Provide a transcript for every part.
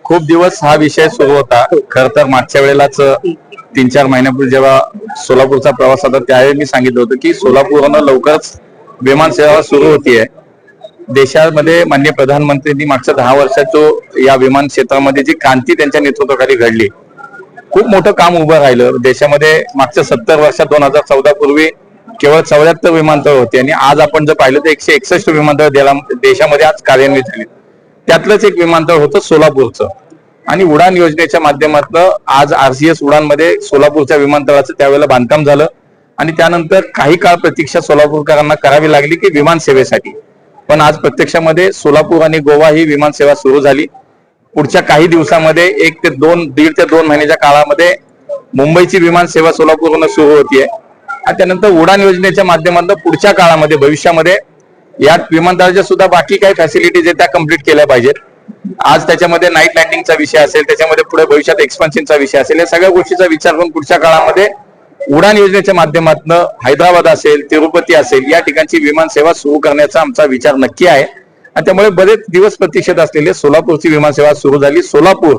खूप दिवस हा विषय सुरू होता। खर तर मागच्या वेळेलाच 3-4 महिन्यापूर्वी जेव्हा सोलापूरचा प्रवास होता त्यावेळी मी सांगितलं होतं की सोलापूरनं लवकरच विमान सेवा सुरू होतीये। देशामध्ये माननीय प्रधानमंत्र्यांनी मागच्या 10 वर्षात जो या विमान क्षेत्रामध्ये जी क्रांती त्यांच्या नेतृत्वाखाली घडली, खूप मोठं काम उभं राहिलं। देशामध्ये मागच्या 70 वर्षात 2014 पूर्वी केवळ 74 विमानतळ होते आणि आज आपण जर पाहिलं तर 161 विमानतळ देशामध्ये आज कार्यान्वित झाली। त्यातलंच एक विमानतळ होतं सोलापूरचं आणि उडान योजनेच्या माध्यमातून आज RCS उडानमध्ये सोलापूरच्या विमानतळाचं त्यावेळेला बांधकाम झालं आणि त्यानंतर काही काळ प्रतीक्षा सोलापूरकरांना करावी लागली की विमान सेवेसाठी। पण आज प्रत्यक्षामध्ये सोलापूर आणि गोवा ही विमान सेवा सुरू झाली। पुढच्या काही दिवसामध्ये 1 ते 2 महिन्याच्या काळामध्ये मुंबईची विमान सेवा सोलापूरहून सुरू होतीये आणि त्यानंतर उडान योजनेच्या माध्यमातून पुढच्या काळामध्ये भविष्यामध्ये या विमानतळाच्या सुद्धा बाकी काही फॅसिलिटीज आहेत त्या कम्प्लीट केल्या पाहिजेत। आज त्याच्यामध्ये नाईट लँडिंगचा विषय असेल, त्याच्यामध्ये पुढे भविष्यात एक्सपान्शनचा विषय असेल, या सगळ्या गोष्टीचा विचार करून पुढच्या काळामध्ये उडान योजनेच्या माध्यमातून हैदराबाद असेल, तिरुपती असेल या ठिकाणची विमान सेवा सुरू करण्याचा आमचा विचार नक्की आहे आणि त्यामुळे बरेच दिवस प्रतीक्षेत असलेले सोलापूरची विमान सेवा सुरू झाली। सोलापूर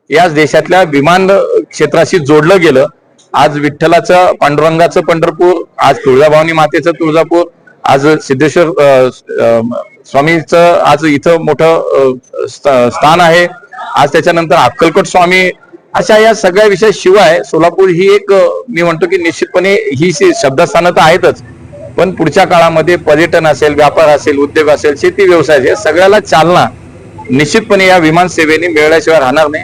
याच देशातल्या विमान क्षेत्राशी जोडलं गेलं। आज विठ्ठलाचं पांडुरंगाचं पंढरपूर, आज तुळजाभवानी मातेचं तुळजापूर, आज सिद्धेश्वर स्वामीचं आज इथं मोठं स्थान आहे। आज त्याच्यानंतर अक्कलकोट स्वामी, अशा या सगळ्या विषयाशिवाय सोलापूर ही एक मी म्हणतो की निश्चितपणे ही शब्दस्थानं तर आहेतच, पण पुढच्या काळामध्ये पर्यटन असेल, व्यापार असेल, उद्योग असेल, शेती व्यवसाय असेल, सगळ्याला चालना निश्चितपणे या विमान सेवेने मिळाल्याशिवाय राहणार नाही।